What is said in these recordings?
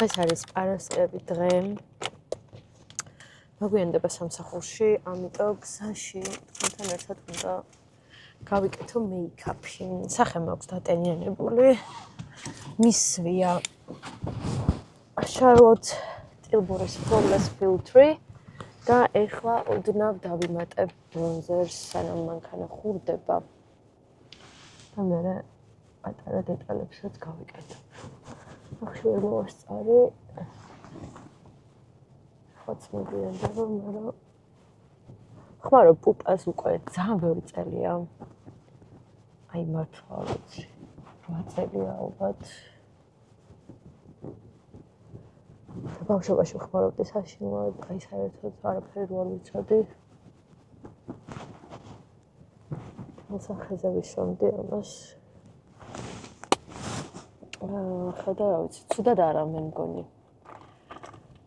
დღეს არის პარასკევი დღე. მოგვიანდება სამსახურში, ამიტომ გზაში თქვენთან ერთად უნდა გავიკეთო მეიქაპი. სახე მაქვს დატენიანებული. მისვია Charlotte Tilbury Flawless Filtry და ეხლა ოდნავ დავიმატებ bronzers, სანამ მანქანა ხურდება. და მე პატარა დეტალებსაც გავიკეთებ. ახლა მოვასწარი. ხოც მოგიანდaba, მაგრამ ხმარო პუპას უკვე ძალიან ბევრი წელია. აი მართლა ვიცი. 8 წელია ალბათ. ბავშვობაში ხმარობდი საშინლად, აი საერთოდ არაფერი არ ვიცოდი. მოსახეზე ვისვამდი ამას. ხედა რა ვიცი, ცუდად არა მე მგონი.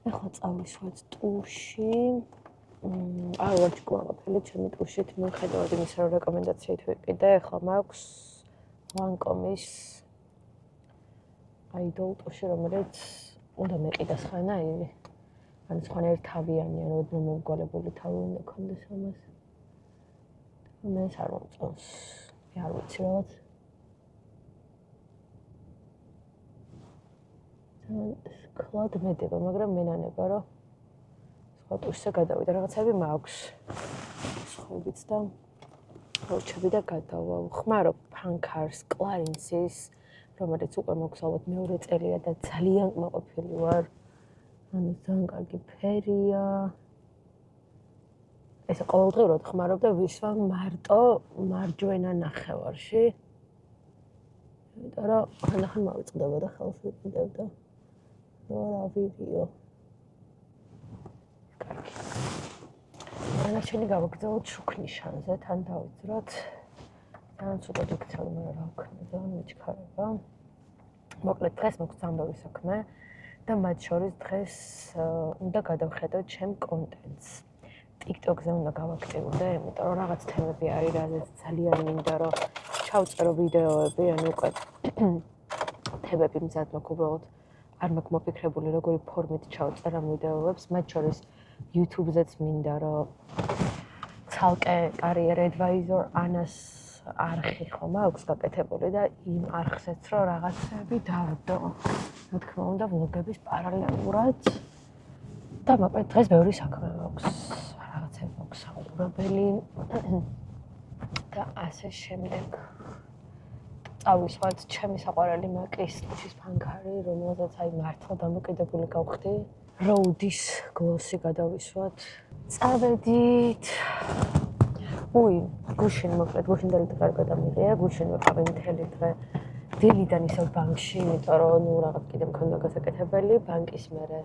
ეხლა წავისვათ ტურში. არ ვაჭკუაღაფელი ჩემი ტურშით, მიუხედავად იმისა, რომ რეკომენდაციით ვიყიდე, ეხლა მაქვს Lancome-ის Idol ტურში, რომელიც უნდა მეყიდას ხანაირი. ან სხვანაირ თავიანი, ან ოდნავ მომგვალებული თავი უნდა ქონდეს ამას. მე არ მომწონს. მე არ ვიცი რაღაც. კლად მედება, მაგრამ მე ნანება, რომ სხვა ტურსზე გადავიდა. რაღაცები მაქვს. სხვაებიც და როჩები და გადავალ. ხმარობ Pankars Clarins-ის, რომელიც უკვე მაქვს ალბათ მეორე წელია და ძალიან კმაყოფილი ვარ. ანუ ძალიან კარგი ფერია. ეს ყოველდღიურად ხმარობ და ვისვამ მარტო მარჯვენა ნახევარში. იმიტომ რომ ხანდახან მოვიწყდება და ხელს ვიყიდებ და რა ვიდეო. კარგი. დანარჩენი გავაგრძელოთ შუქნიშანზე, თან დავიძროთ. ძალიან ცუდად იქცევი, მაგრამ რა ვქნა, ძალიან მიჩქარება. მოკლედ დღეს მაქვს ძალიან ბევრი საქმე და მათ შორის დღეს უნდა გადავხედო ჩემ კონტენტს. TikTok-ზე უნდა გავაქტიურდე, იმიტომ რომ რაღაც თემები არის, რაზეც ძალიან მინდა რომ ჩავწერო ვიდეოები, ანუ უკვე თემები მზად მაქვს უბრალოდ. არ მაქვს მოფიქრებული როგორი ფორმით ჩავწერ ამ ვიდეოებს, მათ შორის YouTube-ზეც მინდა რომ ცალკე Career Advisor Anas არხი ხომ აქვს გაკეთებული და იმ არხზეც რომ რაღაცები დავდო. რა თქმა უნდა, ვლოგების პარალელურად და მოკლედ დღეს ბევრი საქმე მაქვს. რაღაცები მაქვს საუბრებელი და ასე შემდეგ. წავისვათ ჩემი საყვარელი მაკის ტუშის ფანქარი, რომელზეც აი მართლა დამოკიდებული გავხდი. Rhodes Glossy გადავისვათ. წავედით. გუშინ მოკლედ გუშინდელი დღე არ გადამიღია, გუშინ ვიყავი მთელი დღე დილიდან ისევ ბანკში, იმიტომ რომ ნუ რაღაც კიდე მქონდა გასაკეთებელი, ბანკის მერე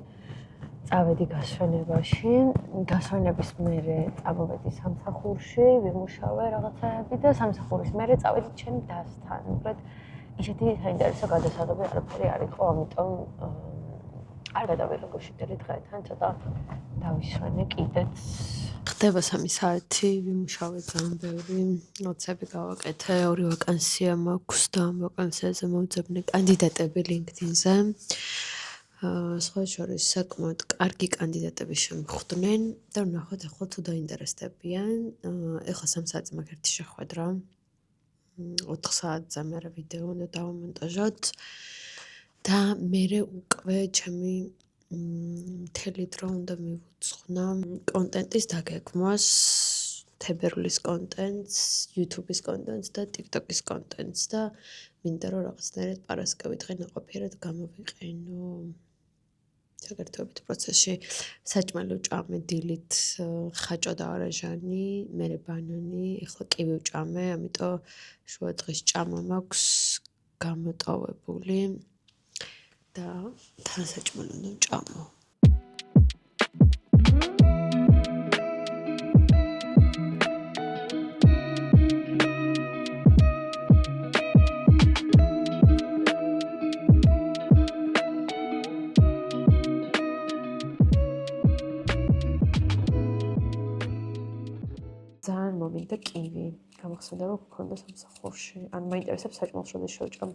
წავედი გასვენებაში, გასვენების მერე წავედი სამსახურში, ვიმუშავე რაღაცები და სამსახურის მერე წავედი ჩემ დასთან. მოკლედ ისეთი საინტერესო გადასაღები არაფერი არ იყო, ამიტომ არ გადავიღე გუშინდელი დღეთან, ცოტა დავისვენე კიდეც. ხდება 3 საათი, ვიმუშავე ძალიან ბევრი, ნოცები გავაკეთე, 2 ვაკანსია მაქვს და ამ ვაკანსიაზე მოვძებნე კანდიდატები LinkedIn-ზე. სხვა შორის საკმაოდ კარგი კანდიდატები შემხვდნენ და ვნახოთ ახლა თუ დაინტერესდებიან. ეხლა 3 საათზე მაქვს ერთი შეხვედრა. 4 საათზე მერე ვიდეო უნდა დავამონტაჟოთ და მერე უკვე ჩემი მთელი დრო უნდა მივუძღვნა კონტენტის დაგეგმვას, თებერვლის კონტენტს, YouTube-ის კონტენტს და TikTok-ის კონტენტს და მინდა რომ რაღაცნაირად პარასკევი დღე ნაყოფიერად გამოვიყენო. შეგერთებით პროცესში საჭმელი ვჭამე დილით ხაჭო და არაჟანი, მერე ბანანი, ეხლა კივი ვჭამე, ამიტომ შუა დღის ჭამა მაქვს გამოტოვებული და თან საჭმელი უნდა ვჭამო. ძალიან მომინდა კივი. გამახსენდა რომ გქონდა სამსახურში. ან მაინტერესებს საჭმელს როდის შევჭამ.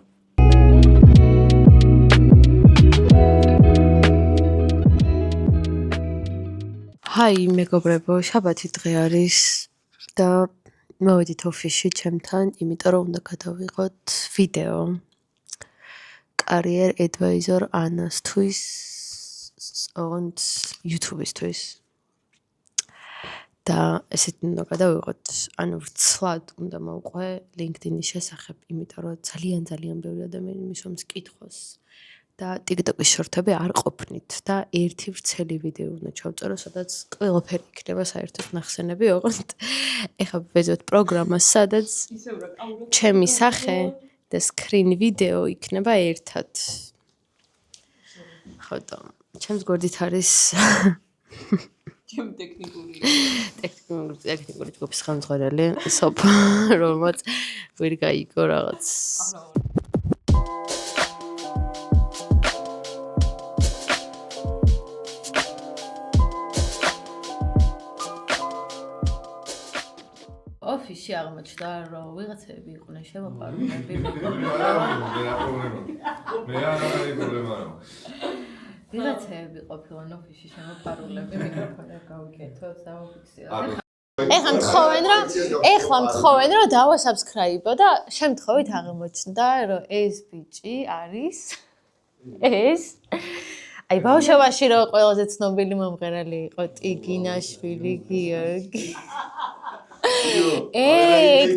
Hi, მეგობრებო, შაბათი დღე არის და მოვედით ოფისში ჩემთან, იმიტომ რომ უნდა გადავიღოთ ვიდეო Career Advisor ანასთვის und YouTube-ისთვის. და ესეთი უნდა გადავიღოთ, ანუ ვრცლად უნდა მოვყვე LinkedIn-ის შესახებ, იმიტომ რომ ძალიან ბევრი ადამიანი მისვამს კითხვას. და TikTok-ის შორტები არ ყოფნით და ერთი ვრცელი ვიდეო უნდა ჩავწერო, სადაც ყველაფერი იქნება საერთოდ ნახსენები, ოღონდ ეხლა ვეძოთ პროგრამას, სადაც ჩემი სახე და screen video იქნება ერთად. ხო და ჩემს გვერდით არის ჩემ ტექნიკური ჯგუფის ხელმძღვანელი, სოფო, რომელმაც ვერ გაიგო რაღაც ოფისში აღმოჩნდა, რომ ვიღაცები იყვნენ შემოყვარულები. ვიღაცები ყოფილან ოფისში შემოყვარულები, მიკროფონები გავიკეთოთ და ვაფიქსიროთ. ეხლა მთხოვენ რომ დავასაბსქრაიბო და შემთხვევით აღმოჩნდა, რომ ეს ბიჭი არის ეს აი ბავშვობაში რომ ყველაზე ცნობილი მომღერალი იყო ტიგინაშვილი გიორგი.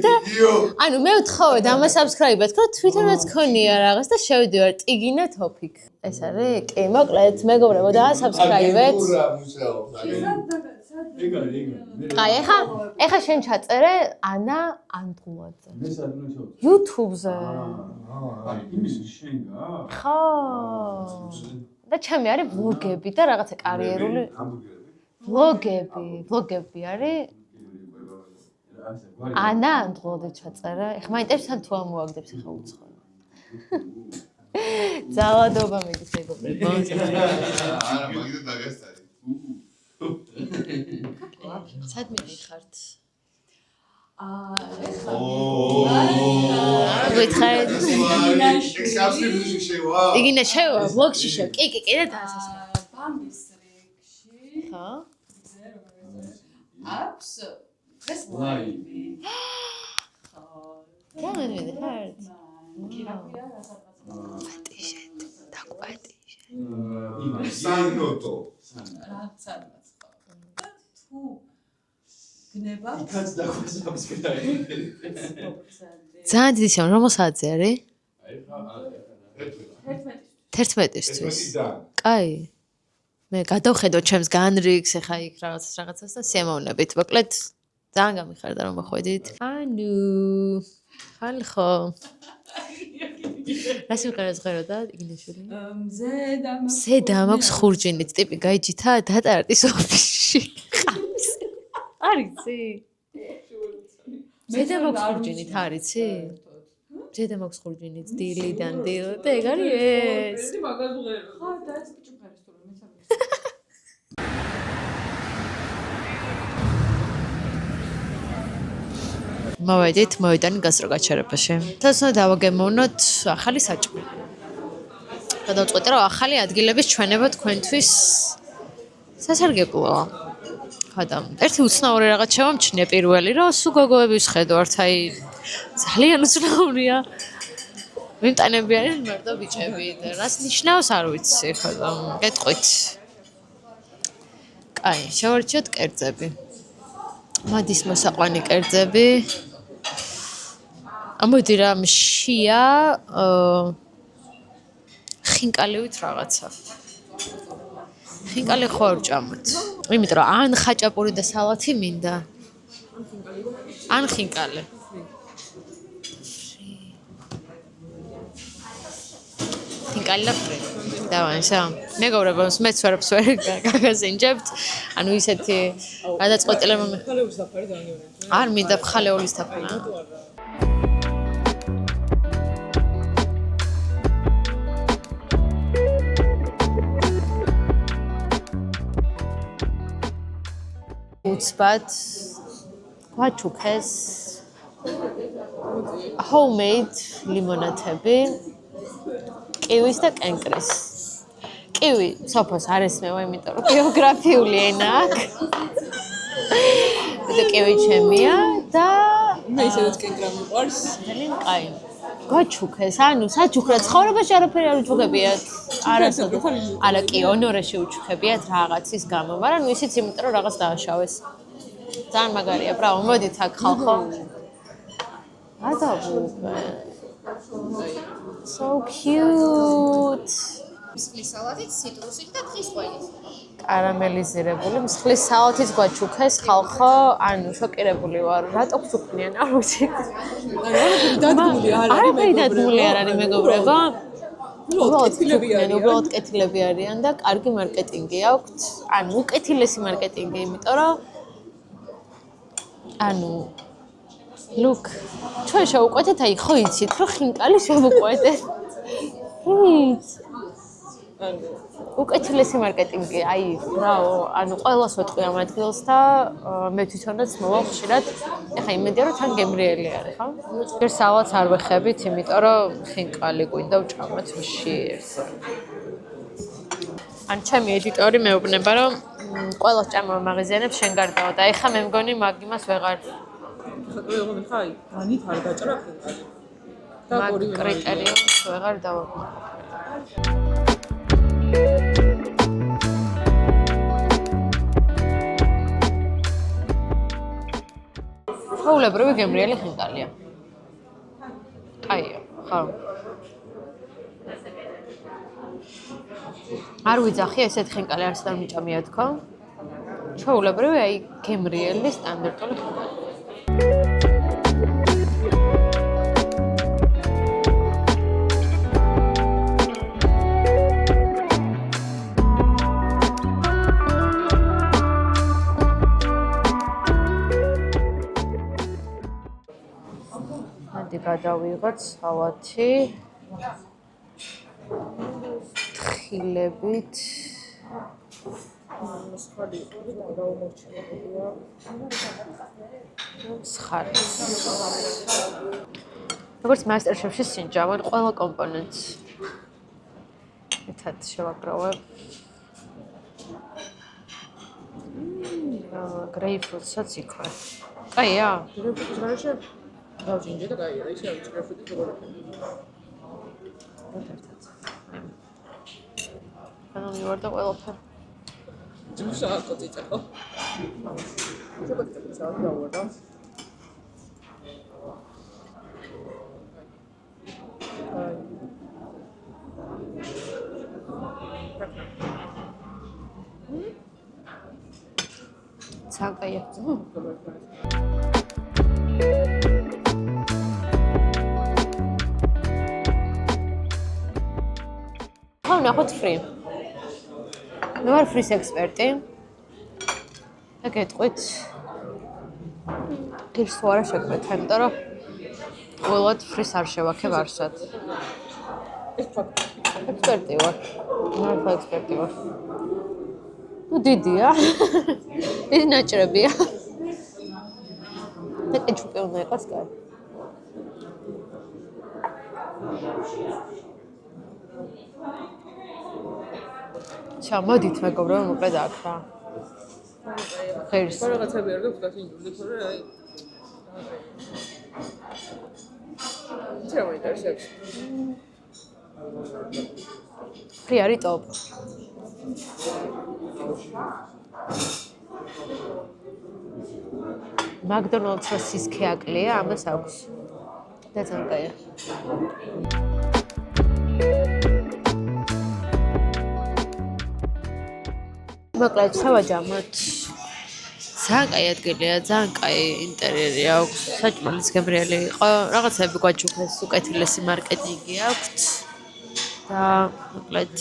და ანუ მე ვთხოვე დამასაბსქრაიბეთ, რომ თვითონაც ქონია რაღაც და შევიდივარ ტიგინა topik. ეს არის? კი, მოკლედ, მეგობრებო, დაასაბსქრაიბეთ. აი, ეხა შენ ჩაწერე ანა ანდღუმაძე. YouTube-ზე. აი, იმის შენ გა? ხო. და ჩემი არის ვლოგები და რაღაცა კარიერული ვლოგები არის. ანა ანდღუმაძე ჩაწერე. ეხლა მაინტერესებს თუ ამოაგდებს ეხლა უცხო. ძალადობა მიდის მეგობრებო. არა, მაგით დაგასტარი. სადმე ხართ? გითხარით? იგინა შევა, ვლოგში შევა. კი, და დაასასწრა. ბამბის რიგში. ხო? აპს ეს ლაივი. ხო. გამენვიდე ხართ? კირაფია პატიშეთ, დაგვატიშეთ. სანოტო. რა სანოტო. თუ გნება იქაც დაგვასაბსკრაიბე. ძალიან დიდი შემო, რომ საათზე არის? აი ხა 11-ისთვის. კაი. მე გადავხედო ჩემს განრიგს, ეხა იქ რაღაცას და სიამოვნებით. მოკლედ ძალიან გამიხარდა რომ მოხვედით. ანუ ხალხო. რა სიმღერას ჟღეროდა იგინიშვილი? მზედა მაქვს ხურჯინით, ტიპი გაიჯითა დატარტის ოფისში. არიცი? მზედა მაქვს ხურჯინით, არიცი? მზედა მაქვს ხურჯინით, დილიდან დილ და ეგ არის ეს. ერთი მაგას ჟღეროდა. ხო, და ეს ბიჭი ფარის თუ რომ მოვედით, მოვიდანი გასტროგაჩერებაში. თასო დავაგემოვნოთ ახალი საჭმელი. გადავწყვეტე, რომ ახალი ადგილების ჩვენება თქვენთვის სასარგებლოა. ხოდა, ერთი უცნაური რაღაც შევამჩნიე პირველი, რომ სულ გოგოების ხედავთ, აი ძალიან უცნაურია. მიმტანები არიან მარტო ბიჭები და რას ნიშნავს არ ვიცი, ხოდა, გეტყვით. კაი, შევარჩიოთ კერძები. მადის მოსაყვანი კერძები. ამოდი რა მშია ხინკალივით რაღაცა. ხინკალი ხო არ ვჭამოთ. იმიტომ რომ ან ხაჭაპური და სალათი მინდა. ან ხინკალი. ხინკალი და ფრი. დავანიშა. მეგობრებო, მეც ვერაფერს ვერ გაგაზინჯებთ. ანუ ისეთი გადაწყვეტილება მე. ხალეულის საფარი დაგევრეთ. არ მინდა ხალეულის საფარი. უცბად გვაჩუქეს homemade ლიმონათები კივის და კენკრის. კივი სოფოს არ ესმევა, იმიტომ რომ გეოგრაფიული ენა აქვს. და კივი ჩემია და მე ისედაც კენკრა მიყვარს. ძალიან კაი. გაჩუქეს, ანუ საჩუქრა ცხოვრებაში არაფერი არ უჩუქებიათ. არა კი, ონორეში უჩუქებიათ რაღაცის გამო, მაგრამ ნუ ისიც იმიტომ რომ რაღაც დააშავეს. ძალიან მაგარია, ბრავო, მოდით აქ ხალხო. ადაბუყე. So cute. მსხლის სალათით, ციტრუსით და თხის ყველით. კარამელიზირებული მსხლის სალათით გვაჩუქეს ხალხო, ანუ შოკირებული ვარ. რატო გჩუქნიან, არ ვიცი. არაფერი დადგმული არ არის მეგობრებო. უბრალოდ კეთილები არიან და კარგი მარკეტინგი აქვთ. ანუ უკეთილესი მარკეტინგი, იმიტომ რომ ანუ look, ჩვენ შევუკვეთეთ, აი ხო იცით, რომ ხინკალი შევუკვეთეთ. უკეთილესი მარკეტინგი, აი, ბრავო, ანუ ყველას ვეთყვი ამ ადგილს და მე თვითონაც მოვალ ხშირად. ეხა იმედია რომ თან გემრიელი არის, ხო? ჯერ სალათს არ ვეხებით, იმიტომ რომ ხინკალი გვინდა ვჭამოთ მშიერს. ან ჩემი ედიტორი მეუბნება, რომ ყველას ჭამა მაღაზიანებს შენ გარდაო და ეხა მე მგონი მაგ იმას ვეღარ ხაი, განით არ გაჭრა ხინკალი. და ორივე კრიტერიუმს ვეღარ დავაყო. ჩაულებრივი გემრიელი ხინკალია. კაია, ხო. არ ვიძახი ესეთ ხინკალი არც და მიჭამია თქო. ჩაულებრივი აი გემრიელი სტანდარტული ხინკალი. გადავიღოთ სალათი თხილებით მსხალი დაუმორჩენელია მსხალი როგორც მასტერშეფში სინჯავენ ყველა კომპონენტს ერთად შევაგროვებ გრეიპფრუტსაც იქვე კაია გრეიპფრუტის გარშე დავჯინჯე და კაია ისე არის გრეიპფრუტი როგორ ერთად ანუ მივარ და ყველაფერ ჯუშა კოწიცა ხო შეგაკეთე საათი დავუვარდა ცალკაია ხო ნახოთ ფრი მე ვარ ფრის ექსპერტი და გეტყვით ღირს თუ არა შეგვეთა იმიტომ რომ ყველად ფრის არ შევაქებ არსად ექსპერტი ვარ მართლა ექსპერტი ვარ ну დიდია დიდი ნაჭრებია და კეჩუპი უნდა იყოს კარგი ჩამოდით მეგობრებო მოკლედ აქ რა ღირს რაღაცები არ გაქვს გასინჯული თორე აი ჩავი დაიჭერს ფრი არის ტოპ მაკდონალდს რო სისქე აკლია ამას აქვს და ძალიან კაია მოკლედ შევაჯამოთ ძალიან კაი ადგილია ძალიან კაი ინტერიერი აქვს საჭმელიც გემრიელი იყო რაღაცები გვაჩუქეს უკეთილესი მარკეტინგი აქვს და მოკლედ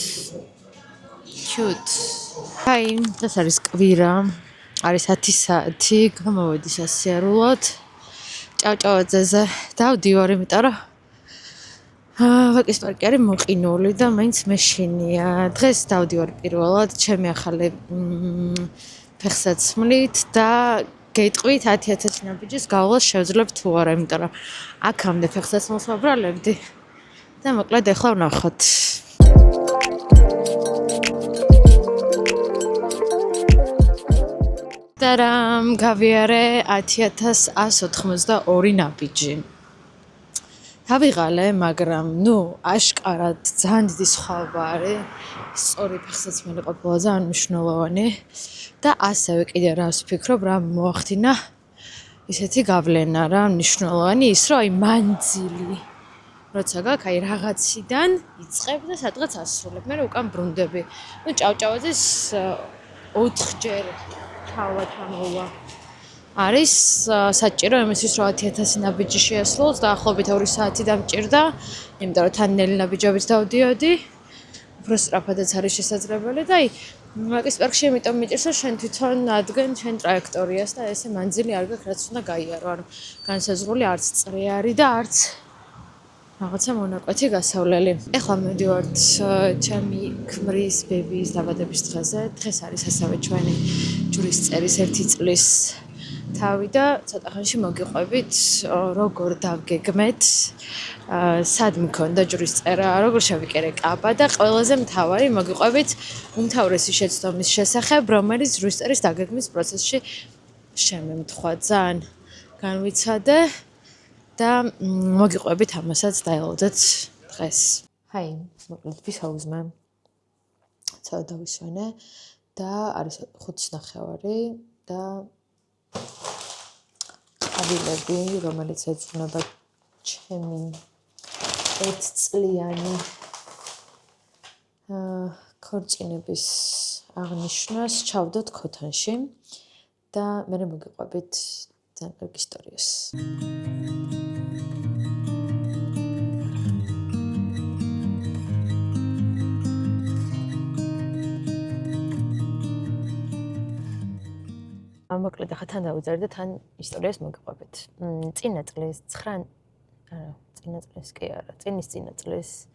cute აი ეს არის კვირა არის 10 საათი გამოვედი სასიარულოდ ჭავჭავაძეზე დავდივარ იმიტომ რომ ვაკის პარკი არის მოყინული და მაინც მეშინია დღეს დავდივარ პირველად ჩემი ახალი ფეხსაცმლით და გეტყვით 10,000 ნაბიჯის გავლას შევძლებ თუ არა იმიტომ რომ აქამდე ფეხსაცმელს ვაბრალებდი და მოკლედ ახლა ვნახოთ Tadam, გავიარე 10182 ნაბიჯი. დავიღალე, მაგრამ აშკარად ძალიან დიდი სხვაობა არის. სწორი ფეხსაცმელი ყოფილა ძალიან მნიშვნელოვანი და ასევე კიდე რას ვფიქრობ, რა მოახდინა ისეთი გავლენა რა მნიშვნელოვანი ის რომ მანძილი როცა გაქვს რაღაციდან იწყებ და სადღაც ასრულებ. მე უკან ბრუნდები. ჭავჭავაძის 4ჯერ ჩავა ჩამოვა. არის საჭირო იმისთვის რომ 10000 ნაბიჯი შეასრულოს და ახლობით 2 საათი დამჭირდა, იმიტომ რომ თან ნელი ნაბიჯობით დავდიოდი. უფრო სწრაფადაც არის შესაძლებელი და ვაკისპარკში იმიტომ მიჭირს რომ შენ თვითონ ადგენ შენ ტრაექტორიას და ესე მანძილი არ გაქვს რაც უნდა გაიარო. ანუ განსაზღვრული არც წრე არის და არც რაღაცა მონაკვეთი გასავლელი. ეხლა მივდივართ ჩემი ქმრის ბებიის დაბადების დღეზე. დღეს არის ასევე ჩვენი ჯვრის წერის 1 წლის თავი და ცოტა ხანში მოგიყვებით როგორ დავგეგმეთ სად მქონდა ჯვრის წერა, როგორ შევიკერე კაბა და ყველაზე მთავარი მოგიყვებით უმთავრესი შეცდომის შესახებ, რომელიც ჯვრის წერის დაგეგმვის პროცესში შემემთხვა. ძალიან განვიცადე და მოგიყვებით ამასაც დაელოდეთ დღეს. ჰაი, მოკლედ ვისაუზმე. ცოტა დავისვენე და არის 5:30 და ყვავილები, რომელიც ეძღვნება ჩემი 1 წლიანი ქორწინების აღნიშვნას ჩავდოთ ქოთანში და მე მოგიყვებით ძალიან კარგი ისტორიას. მოკლედ ახლა თან დავიძარდე და თან ისტორიას მოგიყვებით. წინა წლის 9 წლის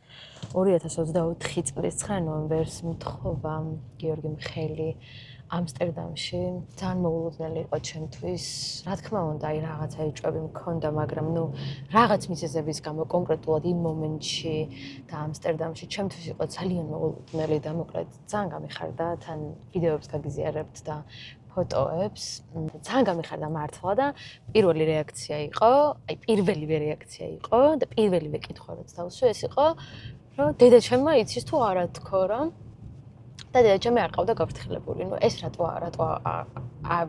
2024 წლის 9 ნოემბერს მთხოვა გიორგი მიხეილი ამსტერდამში. ძალიან მოულოდნელი იყო ჩემთვის. რა თქმა უნდა, რაღაცა ეჭვები მქონდა, მაგრამ რაღაც მიზეზების გამო კონკრეტულად იმ მომენტში და ამსტერდამში ჩემთვის იყო ძალიან მოულოდნელი და მოკლედ ძალიან გამიხარდა. თან ვიდეოებს გაგიზიარებთ და ფოტოებს. ძალიან გამიხარდა მართლა და პირველი რეაქცია იყო, პირველივე რეაქცია იყო და პირველივე კითხვა რაც დავსვე ეს იყო, რომ დედაჩემმა იცის თუ არა თქო რა. და დედაჩემი არ ყავდა გაფრთხილებული. ეს რატო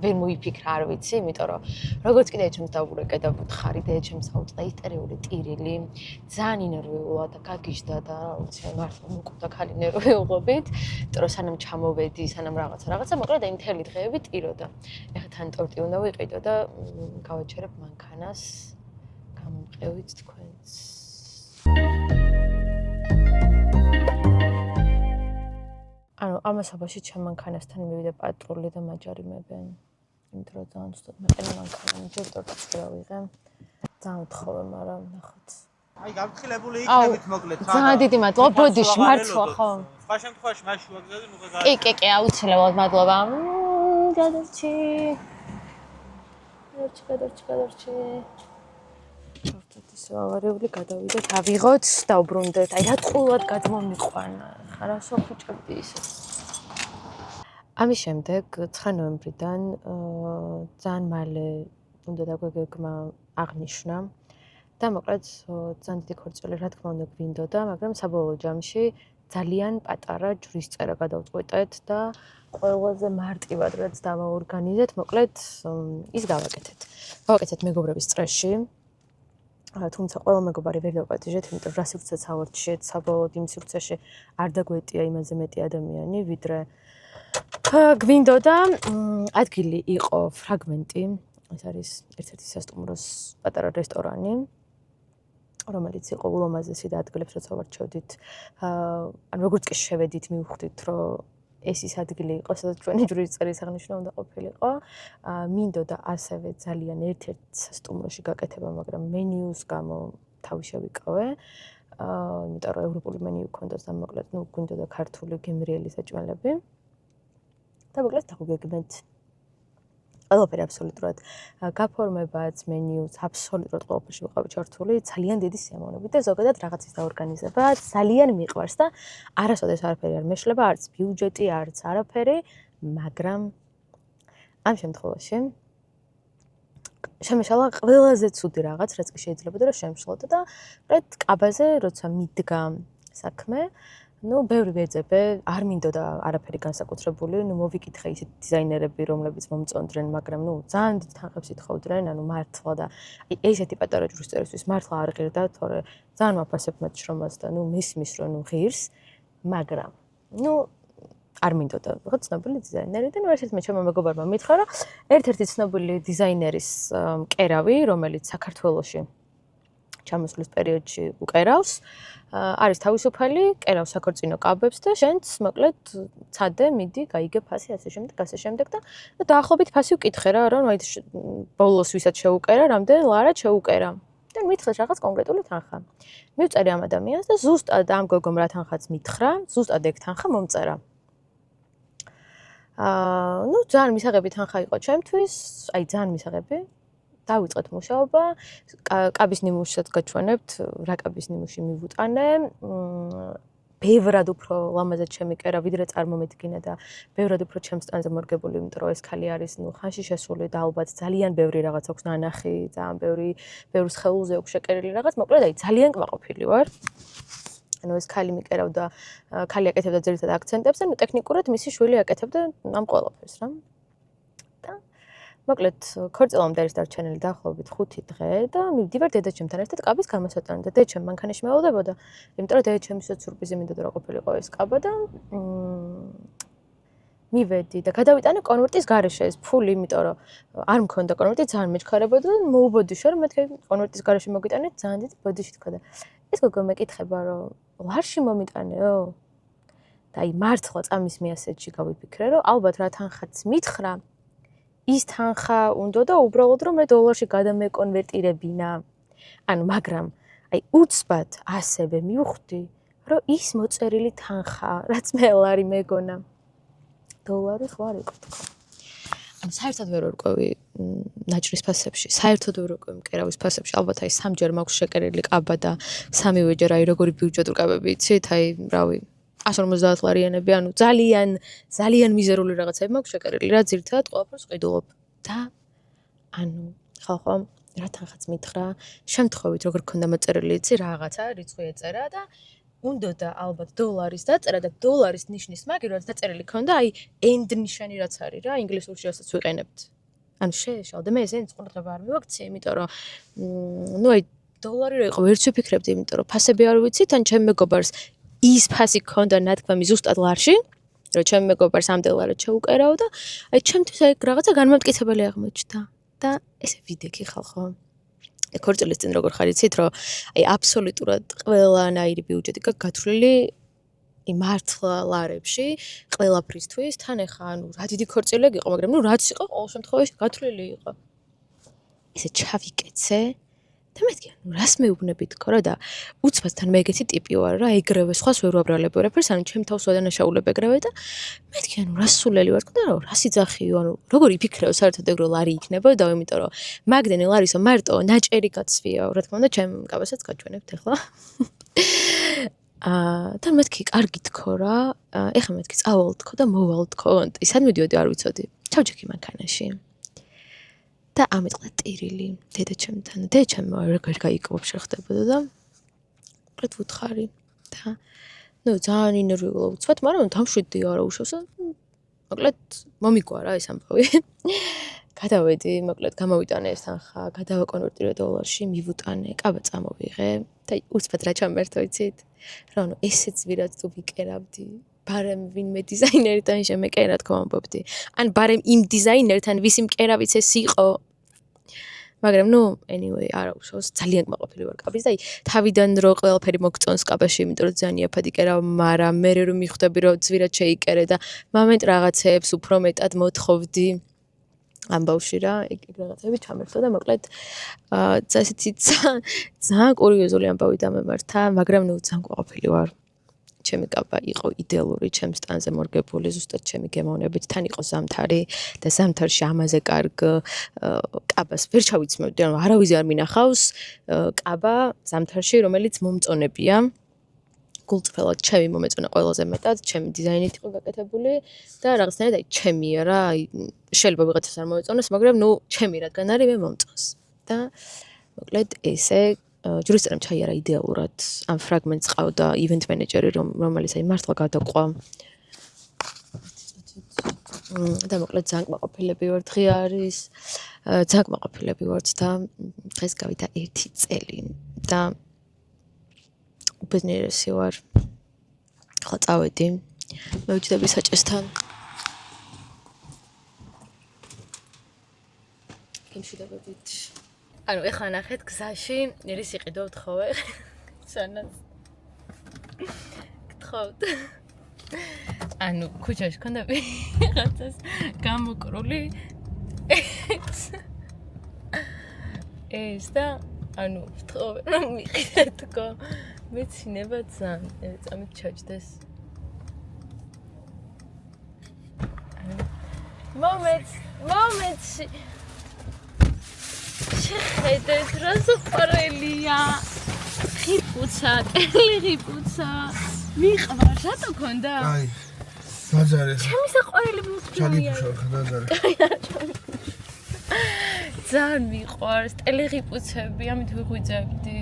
ვერ მოიფიქრა, არ ვიცი, იმიტომ რომ როგორც კიდე ჩემს დაუბრეკე და ვუთხარი, დედაჩემს აუწყდა ისტერიული ტირილი, ძალიან ინერვიულად და გაგიჟდა და რა ვიცი, მართლა მოკვდა ქალი ნერვიულობით, იმიტომ რომ სანამ ჩამოვედი, სანამ რაღაცა, მოკლედ აი მთელი დღეები ტიროდა. ეხლა თან ტორტი უნდა ვიყიდო და გავაჩერებ მანქანას. გამომყევით თქვენს. ანუ ამასობაში ჩემ მანქანასთან მივიდა პატრული და მაჯარიმებენ. იმიტომ რომ ძალიან უცბად მეყენა მანქანა, ჯერ ტორტიც რა ვიღე. ძალიან უთხოვე, მაგრამ ნახოთ. აი გაფრთხილებული იქნებით მოკლედ. ძალიან დიდი მადლობა, ბოდიში მართლა ხო? სხვა შემთხვევაში მას შუაგზაზე ნუ გაგა. კი, აუცილებლად მადლობა. გადარჩი. გადარჩი. ჩორტად ისე ავარიული გადავიდე, დავიღოთ, დავბრუნდეთ. აი რა ტყუილად გადმომიყვანა. ხარა სოფუჭებდი ისე. ამის შემდეგ 9 ნოემბრიდან ძალიან მალე უნდა დაგვეგეგმა აღნიშვნა და მოკლედ ძალიან დიდი ქორწილი რა თქმა უნდა გვინდოდა, მაგრამ საბოლოო ჯამში ძალიან პატარა ჯვრის წერა გადავწყვეტეთ და ყველაზე მარტივად რაც დავაორგანიზეთ, მოკლედ ის გავაკეთეთ. გავაკეთეთ მეგობრების წრეში. თუმცა ყველა მეგობარი ვერ დავპატიჟეთ, იმიტომ რომ რა სივრცეც ავარჩიეთ, საბოლოოდ იმ სივრცეში არ დაგვეტია იმაზე მეტი ადამიანი, ვიდრე გვინდოდა. ადგილი იყო ფრაგმენტი, ეს არის ერთ-ერთი სასტუმროს პატარა რესტორანი, რომელიც იყო ულამაზესი და ადგილებს როცა ვარჩევდით, ან როგორც კი შევედით, მივხვდით, რომ ეს ის ადგილი იყო, სადაც ჩვენი ჯვრის წერის აღნიშვნა უნდა ყოფილიყო. მინდოდა ასევე ძალიან ერთ-ერთ სასტუმროში გაკეთება, მაგრამ მენიუს გამო თავი შევიკავე. იმიტომ რომ ევროპული მენიუ ქონდა და მოკლედ გვინდოდა ქართული გემრიელი საჭმელები. და მოკლედ დაგვიგეგმეთ ყველაფერი აბსოლუტურად გაფორმებაც, მენიუც აბსოლუტურად ყველაფერში ვიყავი ჩართული, ძალიან დიდი სიამოვნებით და ზოგადად რაღაცის დაორგანიზება ძალიან მიყვარს და არასოდეს არაფერი არ მეშლება, არც ბიუჯეტი, არც არაფერი, მაგრამ ამ შემთხვევაში შემეშალა ყველაზე ცუდი რაღაც, რაც კი შეიძლებოდა რომ შემშლოდა და ყრეთ კაბაზე როცა მიდგა საქმე, ბევრი ვეძებე, არ მინდოდა არაფერი განსაკუთრებული, მოვიკითხე ისეთ დიზაინერები, რომლებიც მომწონდნენ, მაგრამ ძალიან დიდ თანხებს ითხოვდნენ, მართლა და ესეთი პატარა ჯვრის წერისთვის მართლა არ ღირდა, თორე ძალიან ვაფასებ მათ შრომას და მისმის რომ ღირს, მაგრამ არ მინდოდა ვიღაც ცნობილი დიზაინერი და ერთ-ერთმა ჩემმა მეგობარმა მითხრა, რომ ერთ-ერთი ცნობილი დიზაინერის მკერავი, რომელიც საქართველოში ჩამოსვლის პერიოდში უკერავს, არის თავისუფალი, კერავს საქორწინო კაბებს და შენც მოკლედ ცადე, მიდი, გაიგე ფასი, ასე შემდეგ და დაახლოებით ფასი ვკითხე რა, რომ აი ბოლოს ვისაც შეუკერა, რამდენ ლარად შეუკერა. და მითხრეს რაღაც კონკრეტული თანხა. მივწერე ამ ადამიანს და ზუსტად ამ გოგომ რა თანხაც მითხრა, ზუსტად ეგ თანხა მომწერა. ძალიან მისაღები თანხა იყო ჩემთვის, აი ძალიან მისაღები. დავიწყეთ მუშაობა, კაბის ნიმუშსაც გაჩვენებთ, რა კაბის ნიმუში მივუტანე. ბევრად უფრო ლამაზად შემიკერა, ვიდრე წარმომედგინა და ბევრად უფრო ჩემს ტანზე მორგებული, იმიტომ რომ ეს ქალი არის, ხანში შესული და ალბათ ძალიან ბევრი რაღაც აქვს ნანახი, ძალიან ბევრს ხელულზე აქვს შეკერილი რაღაც, მოკლედ აი ძალიან კმაყოფილი ვარ. ეს ქალი მიკერავდა, ქალი აკეთებდა ძირითად აქცენტებს და ტექნიკურად მისი შვილი აკეთებდა ამ ყველაფერს რა. მოკლედ ქორწილამდე არის დარჩენილი დაახლოებით 5 დღე და მივდივარ დედაჩემთან ერთად კაბის გამოსატანად და დედაჩემ მანქანაში მევალდებოდა, იმიტომ რომ დედაჩემისაც სურპრიზი მინდოდა რომ ყოფილიყო ეს კაბა და მივედი და გადავიტანე კონვერტის გარეშე ეს ფული, იმიტომ რომ არ მქონდა კონვერტი, ძალიან მეჩქარებოდა და მოუბოდიშო რომ მეთქე კონვერტის გარეშე მოგიტანეთ, ძალიან დიდი ბოდიში თქვა და ეს გოგო მეკითხება რომ ლარში მომიტანეო? და აი მართლა წამის მიასეთში გავიფიქრე რომ ალბათ რა თანხაც მითხრა ის თანხა უნდა და უბრალოდ რომ მე დოლარში გადამეკონვერტირებინა. მაგრამ აი უცბად ასევე მივხვდი, რომ ის მოწერილი თანხა, რაც მე ლარი მეგონა. დოლარი ხო არ იყო თქო. საერთოდ ვერ ვერკვევი ნაჭრის ფასებში, საერთოდ ვერ ვერკვევი მკერავის ფასებში. ალბათ აი სამჯერ მაქვს შეკერილი კაბა და სამივეჯერ აი როგორი ბიუჯეტური კაბები იცით, აი რავი 150 ლარიანები, ძალიან მიზერული რაღაცები მაქვს შეკერილი, რა ძირითადად ყველაფერს ყიდულობ. და ხალხო, რა თანხაც მითხრა, შემთხვევით როგორ ქონდა მოწერილი, იცი, რაღაცა რიცხვი ეწერა და უნდა ალბათ დოლარის დაწერა და დოლარის ნიშნის მაგივრად დაწერილი ქონდა, აი end ნიშანი რაც არის რა, ინგლისურში რასაც ვიყენებთ. შეეშალდა მე ესენი ყურადღება არ მივაქცია, იმიტომ რომ აი დოლარი რა იყო, ვერც ვიფიქრებდი, იმიტომ რომ ფასები არ ვიცით, ან ჩემ მეგობარს ის ფასი ქონდა ნათქვამი ზუსტად ლარში, რომ ჩემ მეგობარს ამდენ ლარად შეუკერავ და აი ჩემთვის აი რაღაცა განმამტკიცებელი აღმოჩნდა და ესე ვიდექი ხალხო. ქორწილის წინ როგორ ხარ იცით, რომ აი აბსოლუტურად ყველანაირი ბიუჯეტი გაქვს გათვლილი მართლა ლარებში, ყველაფრისთვის, თან ეხა რა დიდი ქორწილი იყო, მაგრამ რაც იყო ყოველ შემთხვევაში გათვლილი იყო. ესე ჩავიკეცე და მეთქი, რას მეუბნებით თქო რა და უცბად თან მე ეგეთი ტიპი ვარ რა, ეგრევე სხვას ვერ ვაბრალებ ვერაფერს, ჩემ თავს ვადანაშაულებ ეგრევე და მეთქი, რას სულელი ვარ თქო და რას იძახიო, როგორ იფიქრეო საერთოდ ეგრო ლარი იქნებოდა, იმიტომ რომ მაგდენი ლარისო მარტო ნაჭერი გაცვიაო, რა თქმა უნდა, ჩემ კაბასაც გაჩვენებთ ახლა. და მეთქი, კარგი თქო რა, ეხლა მეთქი წავალ თქო და მოვალ თქო, სად მიდიოდი არ ვიცოდი. ჩავჯექი მანქანაში. და ამიტყდა ტირილი დედაჩემთან. დედაჩემ როგორ გაიკობ შეხდებოდა და ყრეთ ვუთხარი და ძალიან ინერვიულა უცბად, მაგრამ დამშვიდდი არა უშავს. მოკლედ მომიგვა რა ეს ამბავი. გადავედი, მოკლედ გამოვიტანე ეს თანხა, გადავაკონვერტირე დოლარში, მივუტანე, კაბა წამოვიღე და უცბად რა ჩამერთო იცით? რომ ესეც ვირად თუ ვიკერავდი. ბარემ ვინმე დიზაინერთან შემეკერა თქო ამბობდი. ან ბარემ იმ დიზაინერთან ვისი მკერავიც ეს იყო. მაგრამ anyway, არა უშავს, ძალიან კმაყოფილი ვარ კაბის და აი თავიდან რო ყველაფერი მოგწონს კაბაში, იმიტომ რომ ძალიან იაფად იკერავ, მაგრამ მე რომ მიხვდები რომ ძვირად შეიკერე და მომენტ რაღაცეებს უფრო მეტად მოთხოვდი. ამბავში რა, ეგ რაღაცები ჩამერთო და მოკლედ ესეთი ძალიან კურიოზული ამბავი დამემართა, მაგრამ ძალიან კმაყოფილი ვარ. ჩემი კაბა იყო იდეალური, ჩემს ტანზე მორგებული, ზუსტად ჩემი გემოვნებით, თან იყო ზამთარი და ზამთარში ამაზე კარგ კაბას ვერ ჩავიცმევდი, ანუ არავის არ მინახავს კაბა ზამთარში, რომელიც მომწონებია. გულწრფელად ჩემი მომეწონა ყველაზე მეტად, ჩემი დიზაინით იყო გაკეთებული და რაღაცნაირად აი ჩემია რა, აი შეიძლება ვიღაცას არ მოეწონოს, მაგრამ ნუ ჩემი რადგან არის მე მომწონს. და მოკლედ ესე ჯვრისწერამ ჩაიარა იდეალურად. ამ ფრაგმენტს ყავდა ივენთ მენეჯერი, რომელიც აი მართლა გადაყვა. და მოკლედ ძალიან კმაყოფილები ვართ, დღე არის. ძალიან კმაყოფილები ვართ და დღეს გავიდა 1 წელი და უბედნიერესი ვარ. ახლა წავედი. მევიჯდები საჭესთან. იმშვიდობებით. ანუ ეხლა ნახეთ გზაში ერის იყიდავთ ხოლმე. სანაც გთხოვთ. ანუ ქუჩაში ქონდა ვიღაცას გამოკრული ეს და ანუ ვთხოვე რომ მიყიდეთო მეცინება ძალიან წამით ჩაჯდეს მომენტში შეხედეთ რა სუპერელია ხიფუცა ტელეღიფუცა მიყვარ რატო ქონდა აი დაძარე ჩემი საყვარელი მუსიკა ჩალიფუშა დაძარე ძალიან მიყვარს ტელეღიფუცები ამით ვიღვიძებდი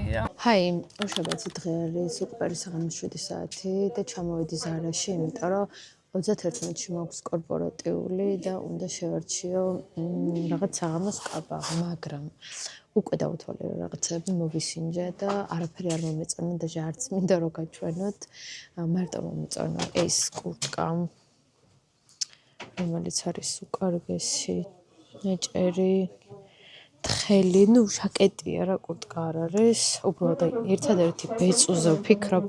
ჰაი უშაბათი დღე არის უკვე საღამოს 7 საათი და ჩამოვედი ზარაში იმიტომ რომ 31-ში მაქვს კორპორატიული და უნდა შევარჩიო რაღაც საღამოს კაბა მაგრამ უკვე დავთვალე რომ რაღაცები მოვისინჯე და არაფერი არ მომეწონა და არც მინდა რომ გაჩვენოთ მარტო მომეწონა ეს კურტკა რომელიც არის უკარგესი ნეჭერი თხელი ნუ შაკეტია რა კურტკა არ არის უბრალოდ ერთადერთი ბეწუზე ვფიქრობ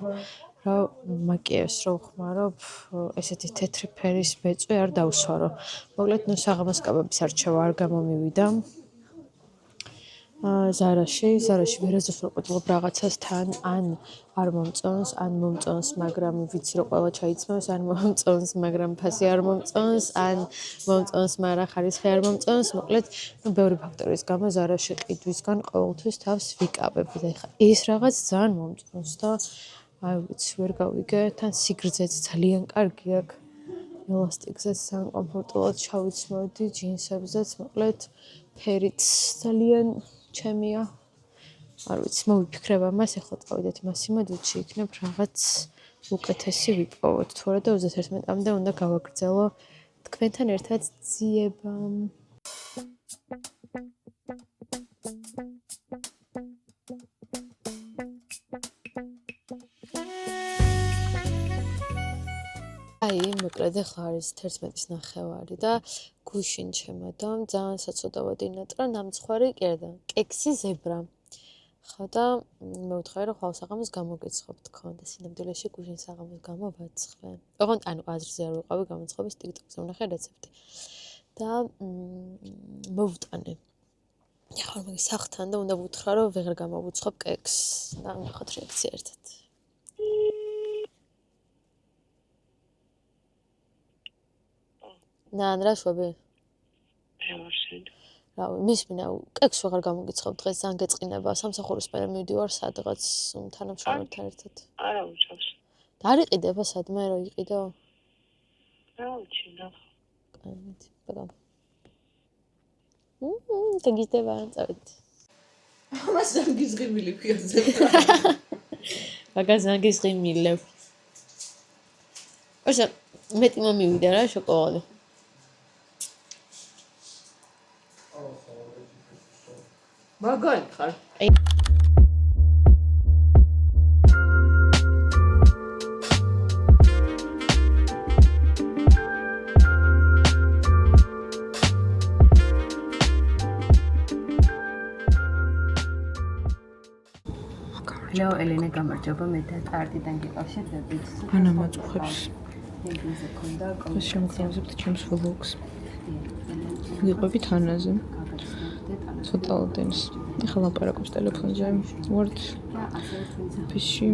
რომ მაკიევს რო ხმარობ ესეთი თეთრი ფერის ბეწვი არ დავსვარო მოკლედ ნუ საღამოს კაბების არჩევა არ გამომივიდა ზარაში ვერაზოს ვყიდულობ რაღაცასთან ან არ მომწონს ან მომწონს მაგრამ ვიცი რომ ყველა ჩაიცმევს ან მომწონს მაგრამ ფასი არ მომწონს ან მომწონს მაგრამ ხარისხი არ მომწონს მოკლედ ნუ ბევრი ფაქტორის გამო ზარაში ყიდვისგან ყოველთვის თავს ვიკავებ და ეხლა ეს რაღაც ძალიან მომწონს და აი ვიცი ვერ გავიგე თან სიგრძეც ძალიან კარგი აქვს ელასტიკზეც ძალიან კომფორტულად ჩავიცმოდი ჯინსებზეც მოკლედ ფერიც ძალიან ჩემია არ ვიცი მოვიფიქრებ ამას ეხლა წავიდეთ მასიმადუჩი იქნებ რაღაც უკეთესი ვიპოვოთ თორე და 31-მდე უნდა გავაგრძელო თქვენთან ერთად ძიება აი მოკლედ ახლა არის 11:09 და გუშინ ჩემადამ ძალიან საცოდავად ინატრა ნამცხვარი კერდა კექსი ზებრა ხო და მე ვთხარი რომ ხვალ საღამოს გამოგეცხობ თქონდა სინამდვილეში გუშინ საღამოს გამოვაცხვე ოღონდ ანუ აზრზე არ ვიყავი გამოცხობის TikTok-ზე ვნახე რეცეპტი და მოვუტანე ახლა მაგის სახთან და უნდა ვუთხრა რომ ვეღარ გამოვუცხობ კექს და ნახოთ რეაქცია ერთად ნან რა შვები? რა მისმინა კექს ვეღარ გამოგიცხობ დღეს ძალიან გეწყინება სამსახურის მერე მივდივარ სადღაც თანამშრომელთან ერთად არა უჩავს და არ იყიდება სადმე რო იყიდო? რა ვიცი ნახო კაი ბაგა გიგდება წავედი ამას ზანგიზღიმილი ქვია ზებრა ბაგა ზანგიზღიმილებ ოშა მეტი მომივიდა რა შოკოლადი მაგალი ხარ ლეო ელენე გამარჯობა მე და ტარტიდან გიყავშებდებით ანა მაწუხებს ეგრეზე ქონდა ეს შემოგთავაზებთ ჩემს ვლოგს ვიყვები თანაზე ცოტა ოდენს ახლა ლაპარაკობს ტელეფონზე ვართ ოფისში